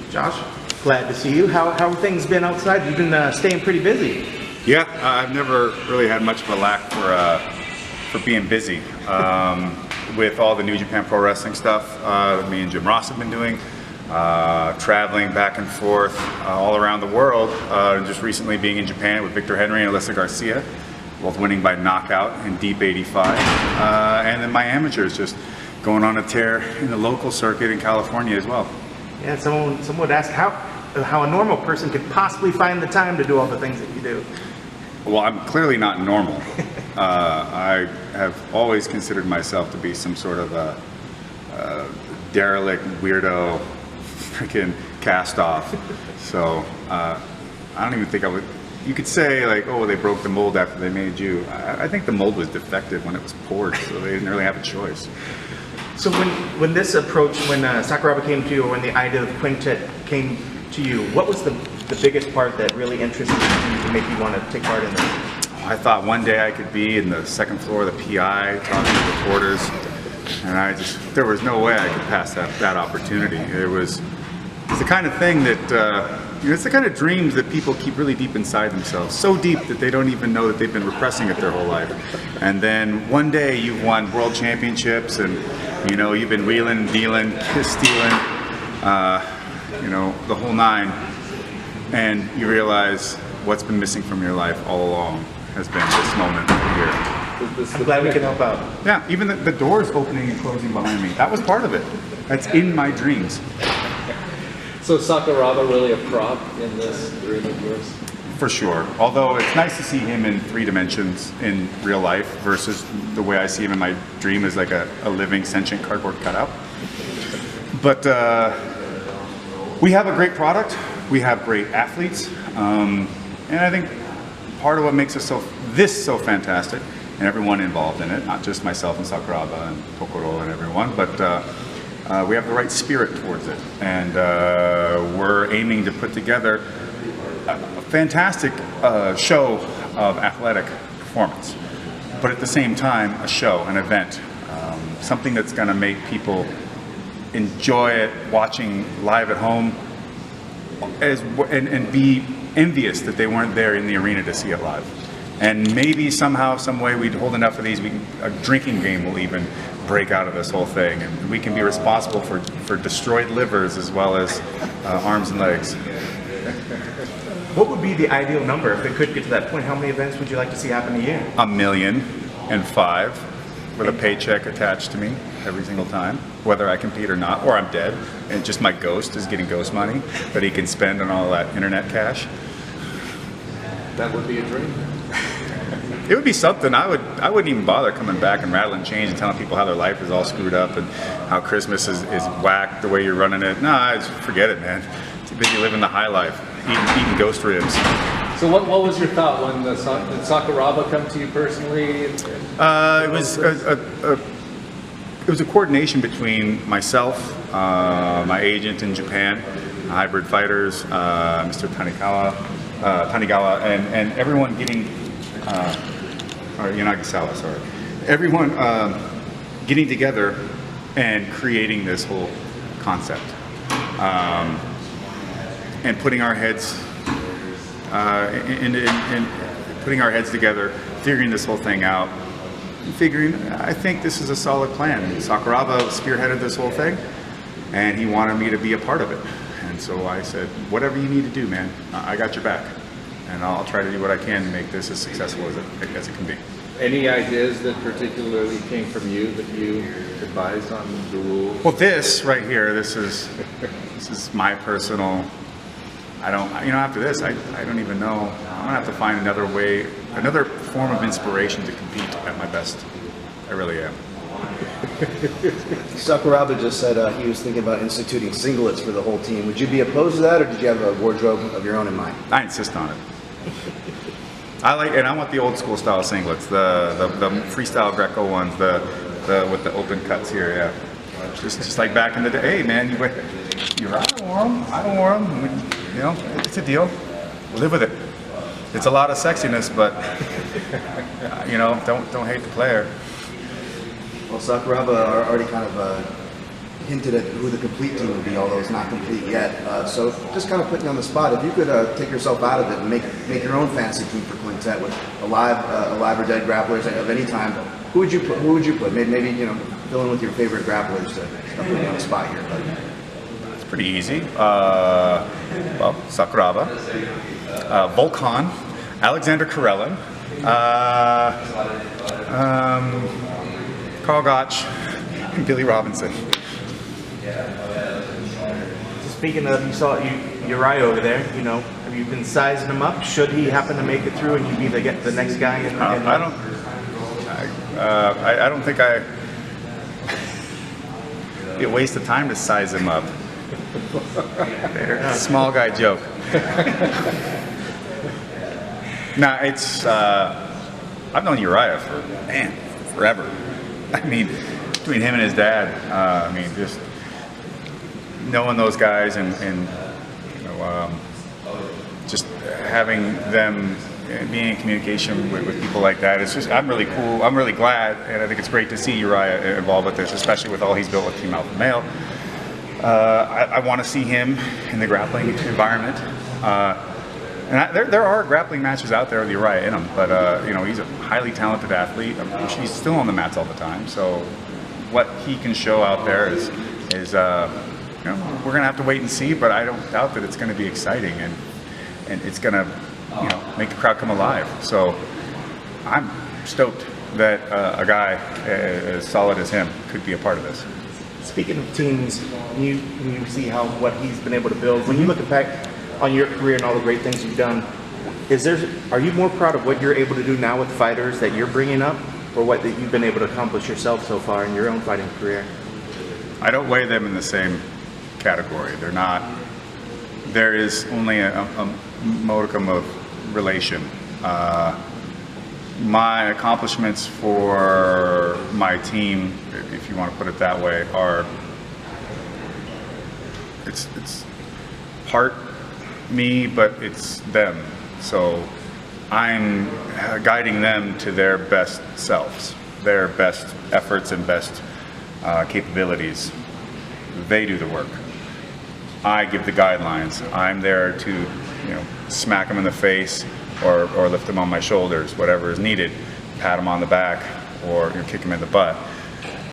Josh, glad to see you. How have things been outside? You've been staying pretty busy. Yeah, I've never really had much of a lack for being busy. With all the New Japan Pro Wrestling stuff me and Jim Ross have been doing, traveling back and forth all around the world, just recently being in Japan with Victor Henry and Alyssa Garcia, both winning by knockout in Deep 85, and then my amateurs just going on a tear in the local circuit in California as well. Yeah, someone would ask how a normal person could possibly find the time to do all the things that you do. Well, I'm clearly not normal. I have always considered myself to be some sort of a derelict, weirdo, freaking cast-off. So I don't even think I would. You could say like, oh, they broke the mold after they made you. I think the mold was defective when it was poured, so they didn't really have a choice. So when this approach, when Sakuraba came to you, or when the idea of Quintet came to you, what was the biggest part that really interested you to make you want to take part in this? I thought one day I could be in the second floor of the PI talking to reporters, and there was no way I could pass that opportunity. It's the kind of thing that, it's the kind of dreams that people keep really deep inside themselves, so deep that they don't even know that they've been repressing it their whole life. And then one day you've won world championships, and you've been wheeling, dealing, stealing, the whole nine, and you realize what's been missing from your life all along has been this moment here. I'm glad we could help out. Yeah, even the doors opening and closing behind me, that was part of it. That's in my dreams. So Sakuraba really a prop in this arena for us? For sure. Although it's nice to see him in 3 dimensions in real life versus the way I see him in my dream as like a living, sentient cardboard cutout. But we have a great product. We have great athletes. And I think part of what makes us so fantastic, and everyone involved in it, not just myself and Sakuraba and Tokoro and everyone, but we have the right spirit towards it. And we're aiming to put together a fantastic show of athletic performance, but at the same time, a show, an event, something that's going to make people enjoy it, watching live at home, and be envious that they weren't there in the arena to see it live. And maybe somehow, some way, we'd hold enough of these, a drinking game will even break out of this whole thing, and we can be responsible for destroyed livers as well as arms and legs. What would be the ideal number if it could get to that point? How many events would you like to see happen a year? 1,000,005, with a paycheck attached to me every single time, whether I compete or not, or I'm dead, and just my ghost is getting ghost money that he can spend on all that internet cash. That would be a dream. It would be something. I wouldn't even bother coming back and rattling chains and telling people how their life is all screwed up and how Christmas is whacked the way you're running it. No, I just forget it, man. Too busy living the high life, eating ghost ribs. So what was your thought when did Sakuraba come to you personally? It was a coordination between myself, my agent in Japan, Hybrid Fighters, Mr. Tanigawa, and everyone getting, or Yanagisawa, sorry, everyone getting together and creating this whole concept, and putting our heads putting our heads together, figuring this whole thing out, I think this is a solid plan. Sakuraba spearheaded this whole thing, and he wanted me to be a part of it. And so I said, whatever you need to do, man, I got your back. And I'll try to do what I can to make this as successful as it can be. Any ideas that particularly came from you that you advised on the rules? Well, this right here, this is my personal. After this, I don't even know. I'm gonna have to find another way, another form of inspiration to compete at my best. I really am. Sakuraba just said he was thinking about instituting singlets for the whole team. Would you be opposed to that, or did you have a wardrobe of your own in mind? I insist on it. I want the old school style singlets, the freestyle Greco ones, the with the open cuts here. Yeah, just like back in the day. Hey man, I don't wear them. It's a deal. Live with it. It's a lot of sexiness, but don't hate the player. Well, Sakuraba already kind of hinted at who the complete team would be, although it's not complete yet. So just kind of putting you on the spot, if you could take yourself out of it and make your own fantasy team for Quintet with alive or dead grapplers of any time, who would you put? Maybe fill in with your favorite grapplers to put you on the spot here. But. It's pretty easy. Well, Sakuraba, Volkan, Alexander Karelin, Carl Gotch, and Billy Robinson. Speaking of, you saw Uriah over there. Have you been sizing him up? Should he happen to make it through and you be the next guy? I don't think it'd be a waste of time to size him up. Small guy joke. Nah, it's I've known Uriah for forever. I mean, between him and his dad, just knowing those guys and just having them being in communication with people like that, I'm really cool. I'm really glad, and I think it's great to see Uriah involved with this, especially with all he's built with Team Alpha Male. I want to see him in the grappling environment. And there are grappling matches out there with Uriah in him, but he's a highly talented athlete. He's still on the mats all the time, so what he can show out there is we're gonna have to wait and see. But I don't doubt that it's going to be exciting and it's going to make the crowd come alive. So I'm stoked that a guy as solid as him could be a part of this. Speaking of teams, when you see what he's been able to build, when you look back on your career and all the great things you've done, are you more proud of what you're able to do now with fighters that you're bringing up, or what that you've been able to accomplish yourself so far in your own fighting career? I don't weigh them in the same category. They're not. There is only a modicum of relation. My accomplishments for my team, if you want to put it that way, are it's part me, but it's them. So I'm guiding them to their best selves, their best efforts and best capabilities. They do the work. I give the guidelines. I'm there to, smack them in the face or lift them on my shoulders, whatever is needed, pat them on the back, or kick them in the butt.